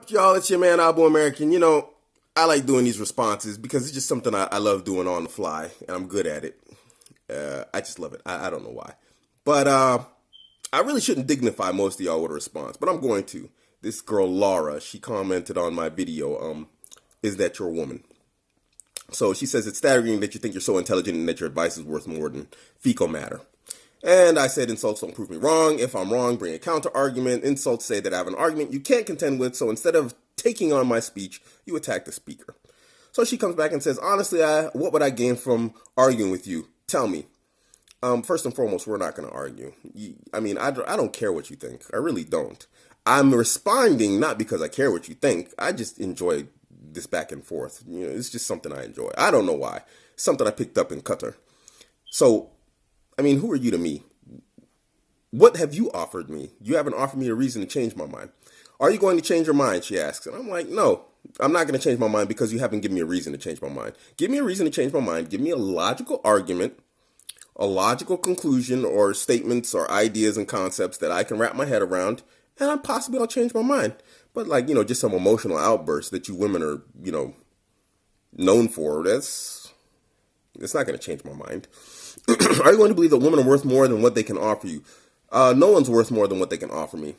up, y'all? It's your man, Abuamerican. I like doing these responses because it's just something I love doing on the fly, and I'm good at it. I just love it. I don't know why. But I really shouldn't dignify most of y'all with a response, but I'm going to. This girl, Laura, she commented on my video, is that your woman? So she says, it's staggering that you think you're so intelligent and that your advice is worth more than fecal matter. And I said, insults don't prove me wrong. If I'm wrong, bring a counter argument. Insults say that I have an argument you can't contend with. So instead of taking on my speech, you attack the speaker. So she comes back and says, honestly, what would I gain from arguing with you? Tell me. First and foremost, we're not going to argue. I don't care what you think. I really don't. I'm responding not because I care what you think. I just enjoy this back and forth. It's just something I enjoy. I don't know why. It's something I picked up in Qatar. So, who are you to me? What have you offered me? You haven't offered me a reason to change my mind. Are you going to change your mind? She asks. And I'm like, no, I'm not going to change my mind because you haven't given me a reason to change my mind. Give me a reason to change my mind. Give me a logical argument, a logical conclusion, or statements or ideas and concepts that I can wrap my head around, and I'll change my mind. But just some emotional outbursts that you women are, known for, it's not going to change my mind. Are you going to believe that women are worth more than what they can offer you? No one's worth more than what they can offer me.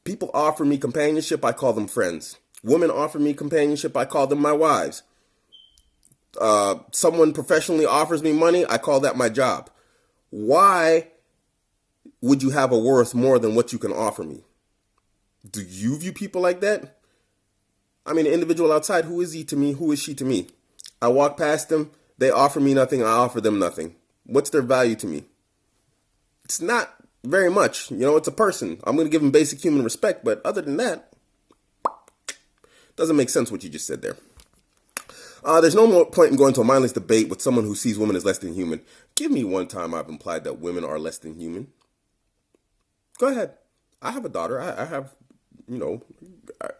People offer me companionship, I call them friends. Women offer me companionship, I call them my wives. Someone professionally offers me money, I call that my job. Why would you have a worth more than what you can offer me? Do you view people like that? An individual outside, who is he to me? Who is she to me? I walk past them, they offer me nothing, I offer them nothing. What's their value to me? It's not very much. It's a person. I'm going to give them basic human respect, but other than that, doesn't make sense what you just said there. There's no more point in going to a mindless debate with someone who sees women as less than human. Give me one time I've implied that women are less than human. Go ahead. I have a daughter. I have,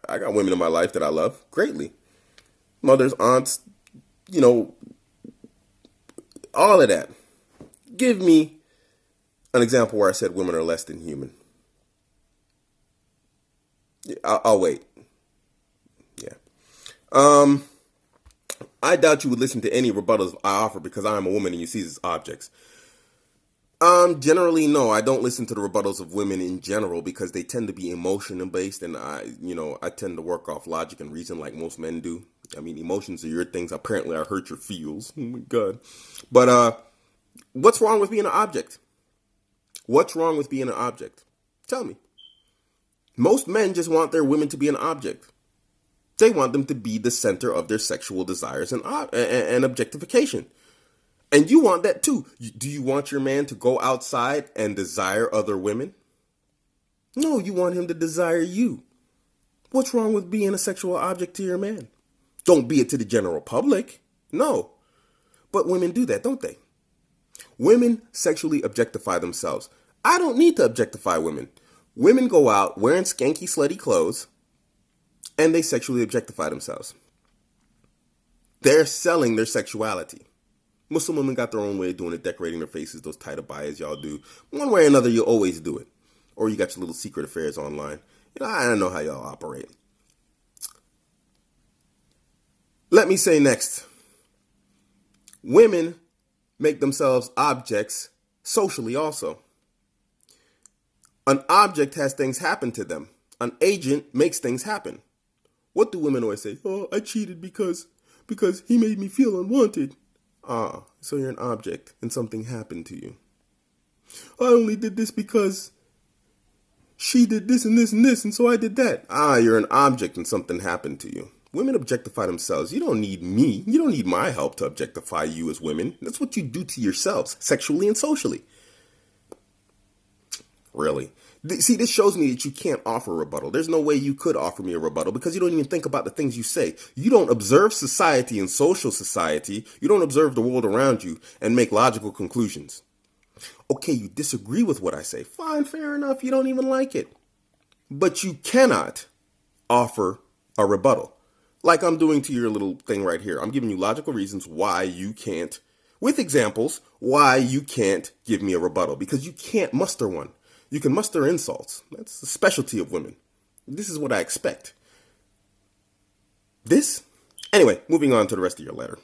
I got women in my life that I love greatly. Mothers, aunts, all of that. Give me an example where I said women are less than human. I'll wait. Yeah. I doubt you would listen to any rebuttals I offer because I am a woman and you see as objects. Generally, no, I don't listen to the rebuttals of women in general because they tend to be emotional based, and I tend to work off logic and reason like most men do. Emotions are your things. Apparently, I hurt your feels. Oh my God. But what's wrong with being an object? What's wrong with being an object? Tell me. Most men just want their women to be an object. They want them to be the center of their sexual desires and objectification. And you want that too. Do you want your man to go outside and desire other women? No, you want him to desire you. What's wrong with being a sexual object to your man? Don't be it to the general public. No. But women do that, don't they? Women sexually objectify themselves. I don't need to objectify women. Women go out wearing skanky, slutty clothes, and they sexually objectify themselves. They're selling their sexuality. Muslim women got their own way of doing it, decorating their faces, those tight abayas y'all do. One way or another, you always do it. Or you got your little secret affairs online. I don't know how y'all operate. Let me say next. Women make themselves objects socially also. An object has things happen to them. An agent makes things happen. What do women always say? Oh, I cheated because he made me feel unwanted. So you're an object and something happened to you. I only did this because she did this and this and this, and so I did that. You're an object and something happened to you. Women objectify themselves. You don't need me. You don't need my help to objectify you as women. That's what you do to yourselves, sexually and socially. Really? See, this shows me that you can't offer a rebuttal. There's no way you could offer me a rebuttal because you don't even think about the things you say. You don't observe society and social society. You don't observe the world around you and make logical conclusions. Okay, you disagree with what I say. Fine, fair enough. You don't even like it. But you cannot offer a rebuttal. Like I'm doing to your little thing right here. I'm giving you logical reasons why you can't, with examples, why you can't give me a rebuttal. Because you can't muster one. You can muster insults. That's the specialty of women. This is what I expect. This? Anyway, moving on to the rest of your letter.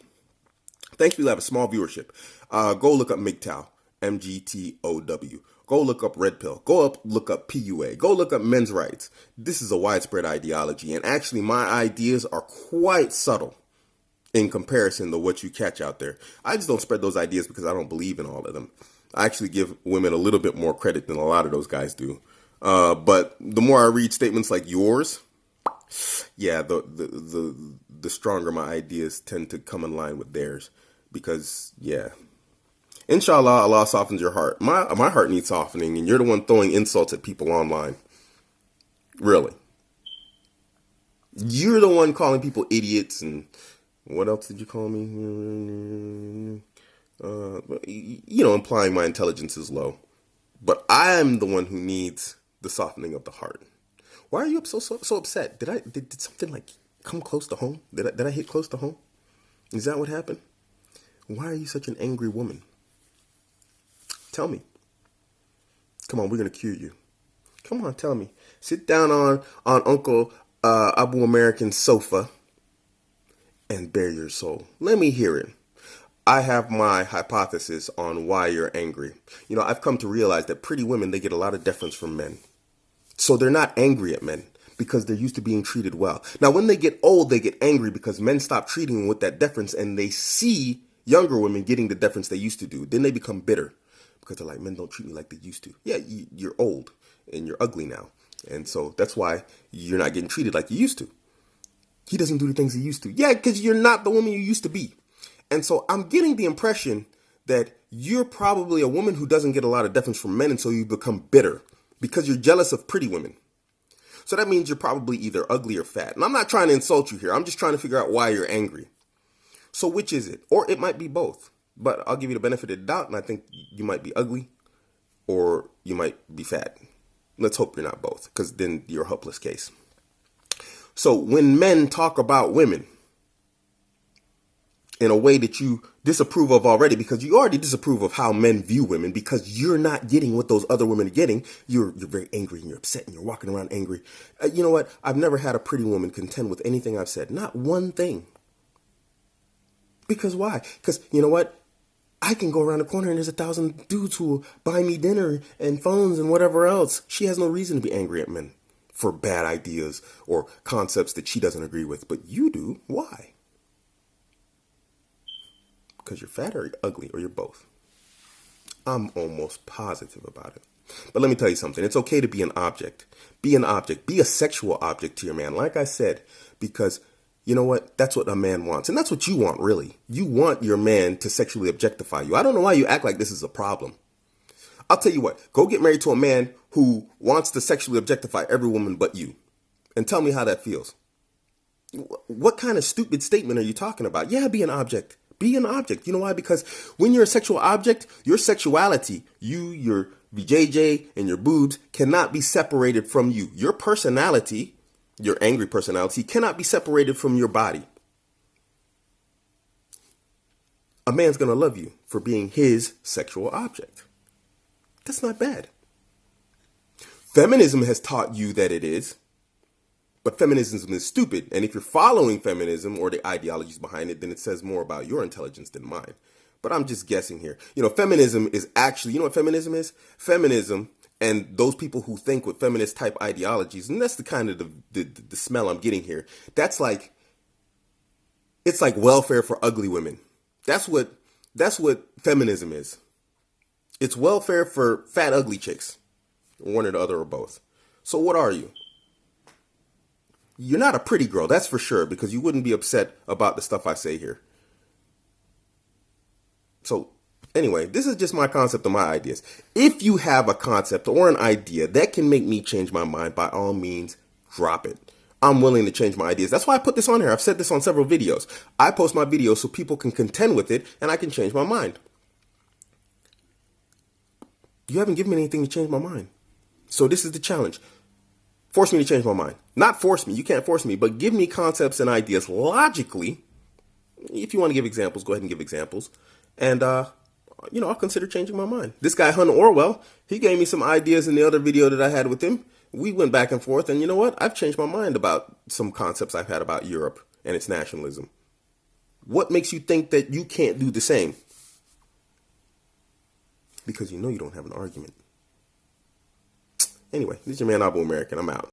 Thankfully, we have a small viewership. Go look up MGTOW, MGTOW. Go look up Red Pill. Look up PUA. Go look up men's rights. This is a widespread ideology, and actually my ideas are quite subtle in comparison to what you catch out there. I just don't spread those ideas because I don't believe in all of them. I actually give women a little bit more credit than a lot of those guys do. But the more I read statements like yours, yeah, the stronger my ideas tend to come in line with theirs. Because, yeah. Inshallah, Allah softens your heart. My heart needs softening, and you're the one throwing insults at people online. Really. You're the one calling people idiots, and what else did you call me? Implying my intelligence is low. But I'm the one who needs the softening of the heart. Why are you so upset? Did something like come close to home? Did I hit close to home? Is that what happened? Why are you such an angry woman? Tell me. Come on, we're going to cure you. Come on, tell me. Sit down on Uncle Abuamerican's sofa and bare your soul. Let me hear it. I have my hypothesis on why you're angry. I've come to realize that pretty women, they get a lot of deference from men. So they're not angry at men because they're used to being treated well. Now, when they get old, they get angry because men stop treating them with that deference, and they see younger women getting the deference they used to do. Then they become bitter because they're like, men don't treat me like they used to. Yeah, you're old and you're ugly now. And so that's why you're not getting treated like you used to. He doesn't do the things he used to. Yeah, because you're not the woman you used to be. And so I'm getting the impression that you're probably a woman who doesn't get a lot of deference from men, and so you become bitter because you're jealous of pretty women. So that means you're probably either ugly or fat. And I'm not trying to insult you here. I'm just trying to figure out why you're angry. So which is it? Or it might be both. But I'll give you the benefit of the doubt, and I think you might be ugly or you might be fat. Let's hope you're not both, because then you're a hopeless case. So when men talk about women in a way that you disapprove of already, because you already disapprove of how men view women, because you're not getting what those other women are getting, you're very angry and you're upset and you're walking around angry. You know what? I've never had a pretty woman contend with anything I've said. Not one thing. Because why? Because you know what? I can go around the corner and there's 1,000 dudes who will buy me dinner and phones and whatever else. She has no reason to be angry at men for bad ideas or concepts that she doesn't agree with. But you do. Why? Because you're fat or you're ugly or you're both. I'm almost positive about it. But let me tell you something. It's okay to be an object. Be an object. Be a sexual object to your man. Like I said, because you know what? That's what a man wants. And that's what you want, really. You want your man to sexually objectify you. I don't know why you act like this is a problem. I'll tell you what. Go get married to a man who wants to sexually objectify every woman but you. And tell me how that feels. What kind of stupid statement are you talking about? Yeah, be an object. Be an object. You know why? Because when you're a sexual object, your sexuality, your VJJ, and your boobs cannot be separated from you. Your personality, your angry personality, cannot be separated from your body. A man's going to love you for being his sexual object. That's not bad. Feminism has taught you that it is. But feminism is stupid. And if you're following feminism or the ideologies behind it, then it says more about your intelligence than mine. But I'm just guessing here. Feminism is actually, you know what feminism is? Feminism and those people who think with feminist type ideologies, and that's the kind of the smell I'm getting here. It's like welfare for ugly women. That's what feminism is. It's welfare for fat, ugly chicks. One or the other or both. So what are you? You're not a pretty girl, that's for sure, because you wouldn't be upset about the stuff I say here. So anyway, this is just my concept of my ideas. If you have a concept or an idea that can make me change my mind, by all means, drop it. I'm willing to change my ideas. That's why I put this on here. I've said this on several videos. I post my videos so people can contend with it and I can change my mind. You haven't given me anything to change my mind. So this is the challenge. Force me to change my mind. Not force me. You can't force me. But give me concepts and ideas logically. If you want to give examples, go ahead and give examples. And, I'll consider changing my mind. This guy, Hunter Orwell, he gave me some ideas in the other video that I had with him. We went back and forth. And you know what? I've changed my mind about some concepts I've had about Europe. and its nationalism. What makes you think that you can't do the same? Because you know you don't have an argument. Anyway, this is your man Abuamerican. I'm out.